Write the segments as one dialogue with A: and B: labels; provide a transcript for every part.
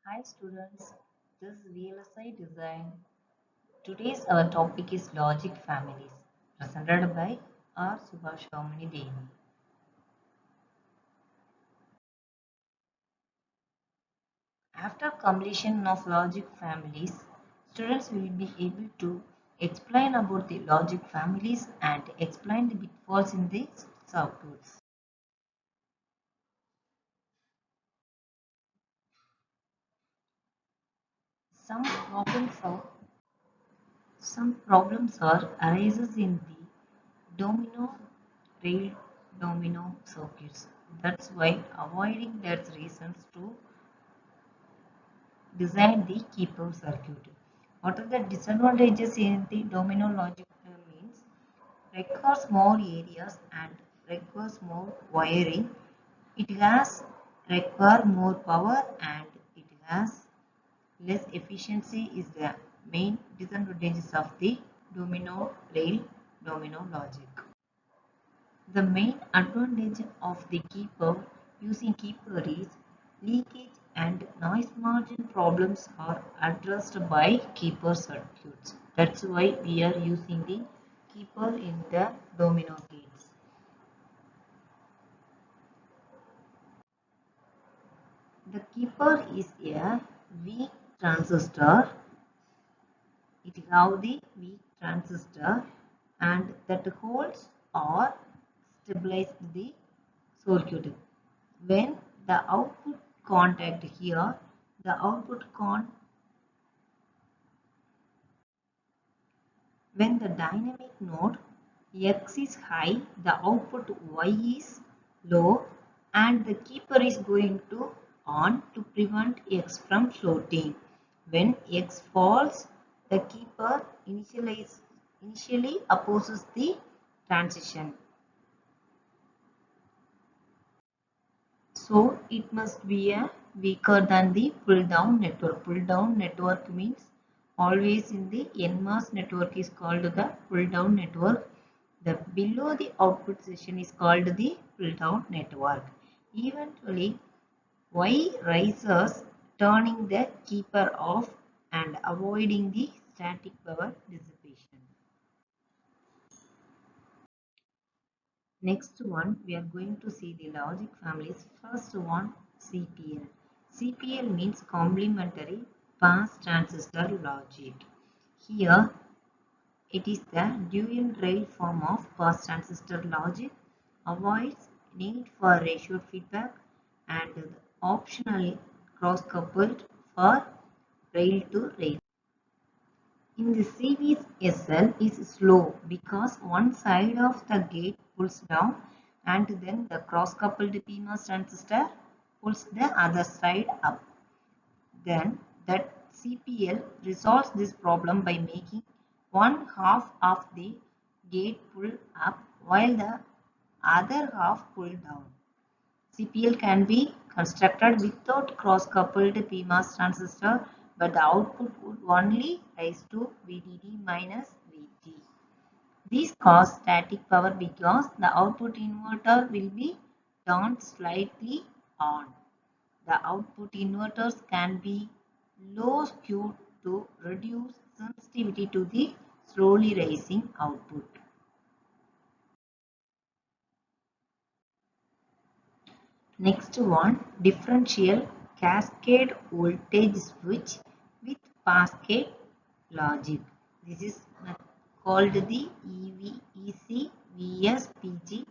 A: Hi students, this is VLSI Design. Today's our topic is Logic Families, presented by R. Subhashamani Devi. After completion of logic families, students will be able to explain about the logic families and explain the pitfalls in the circuits. Some problems are some problems are arises in the rail domino circuits. That's why avoiding that reasons to design the keeper circuit. What are the disadvantages in the domino logic means requires more areas and requires more wiring. It has require more power and it has less efficiency is the main disadvantages of the domino rail domino logic. The main advantage of the keeper using keeper is leakage and noise margin problems are addressed by keeper circuits. That's why we are using the keeper in the domino gates. The keeper is a weak transistor. It have the weak transistor and that holds or stabilize the circuit. When the output contact here, the output con when the dynamic node X is high, the output Y is low and the keeper is going to on to prevent X from floating. When X falls, the keeper initially opposes the transition. So it must be a weaker than the pull down network. Pull down network means always in the NMOS network is called the pull down network. The below the output section is called the pull down network. Eventually Y rises turning the keeper off and avoiding the static power dissipation. Next one, we are going to see the logic families. First one, CPL. CPL means complementary pass transistor logic. Here, it is the dual rail form of pass transistor logic, avoids need for ratio feedback and optionally cross-coupled for rail to rail. In the series SL is slow because one side of the gate pulls down and then the cross-coupled PMOS transistor pulls the other side up. Then that CPL resolves this problem by making one half of the gate pull up while the other half pull down. CPL can be constructed without cross-coupled PMOS transistor, but the output would only rise to VDD minus VT. This causes static power because the output inverter will be turned slightly on. The output inverters can be low skewed to reduce sensitivity to the slowly rising output. Next one, differential cascade voltage switch with cascade logic. This is called the EVEC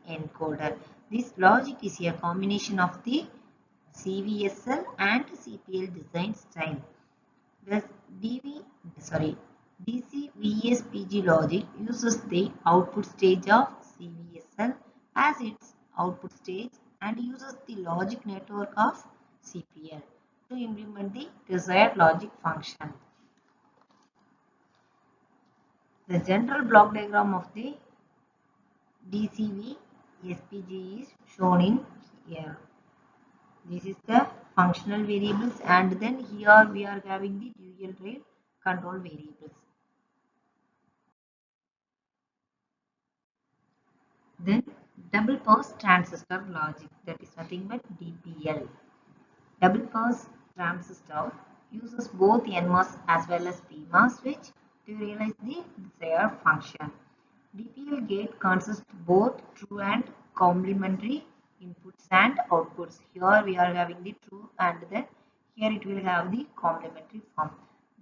A: encoder. This logic is a combination of the CVSL and CPL design style. The DC-VSPG logic uses the output stage of CVSL as its output stage and uses the logic network of CPL to implement the desired logic function. The general block diagram of the DCV SPG is shown in here. This is the functional variables and then here we are having the dual rail control variables. Then double pass transistor logic, that is nothing but DPL. Double pass transistor uses both NMOS as well as PMOS switch to realize the desired function. DPL gate consists both true and complementary inputs and outputs. Here we are having the true and then here it will have the complementary form.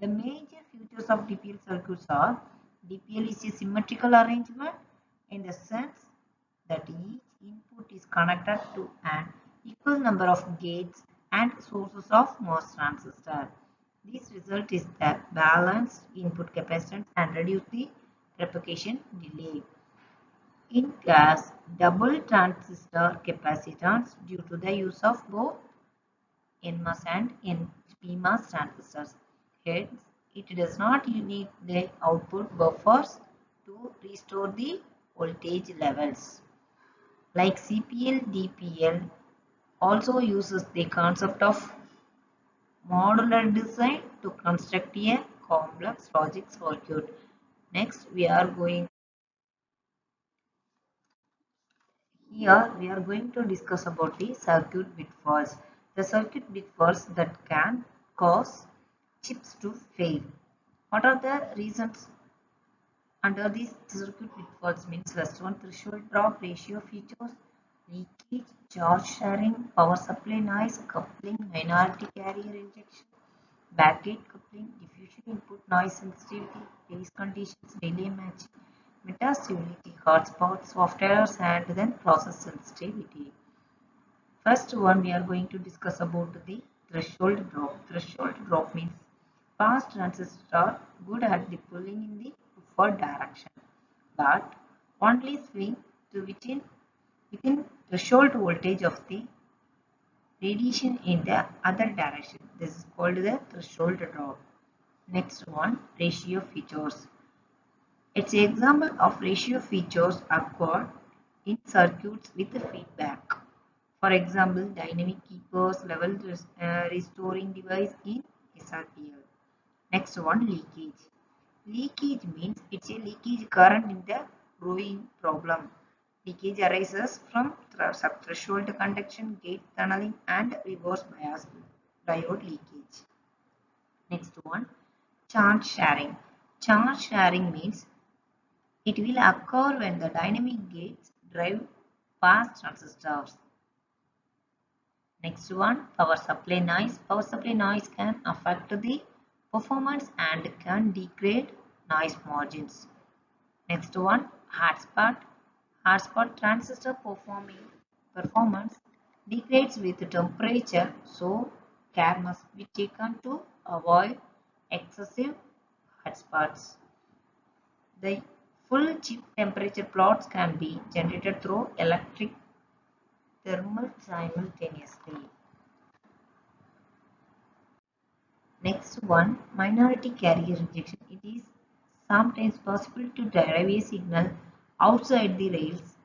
A: The major features of DPL circuits are DPL is a symmetrical arrangement in the sense that each input is connected to an equal number of gates and sources of MOS transistor. This result is the balanced input capacitance and reduce the propagation delay. In gas, double transistor capacitance due to the use of both NMOS and PMOS transistors. Hence, it does not need the output buffers to restore the voltage levels. Like CPL, DPL also uses the concept of modular design to construct a complex logic circuit. Next, we are going to discuss about the circuit bit faults. The circuit bit faults that can cause chips to fail. What are the reasons under these circuit bit faults? Means first one, threshold drop, ratio features, leakage, charge sharing, power supply noise, coupling, minority carrier injection, backgate coupling, diffusion input noise sensitivity, phase conditions, delay matching, metastability, hotspots, soft errors, and then process sensitivity. First one, we are going to discuss about the threshold drop. Threshold drop means past transistors are good at the pulling in the preferred direction, but only swing to within threshold voltage of the radiation in the other direction. This is called the threshold drop. Next one, ratio features. It's an example of ratio features occur in circuits with feedback. For example, dynamic keepers, level restoring device in SRPL. Next one, leakage. Leakage means it's a leakage current in the growing problem. Leakage arises from subthreshold conduction, gate tunneling, and reverse bias diode leakage. Next one, charge sharing. Charge sharing means it will occur when the dynamic gates drive past transistors. Next one, power supply noise. Power supply noise can affect the performance and can degrade noise margins. Next one, hotspot. Hotspot transistor performance degrades with temperature, so care must be taken to avoid excessive hotspots. The full chip temperature plots can be generated through electric thermal simultaneously. Next one, minority carrier injection. It is sometimes possible to derive a signal outside the rails.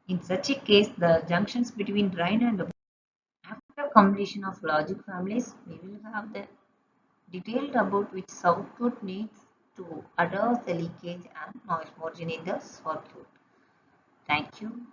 A: In such a case, the junctions between drain and after completion of logic families, we will have the detailed about which circuit needs to address the leakage and noise margin in the circuit. Thank you.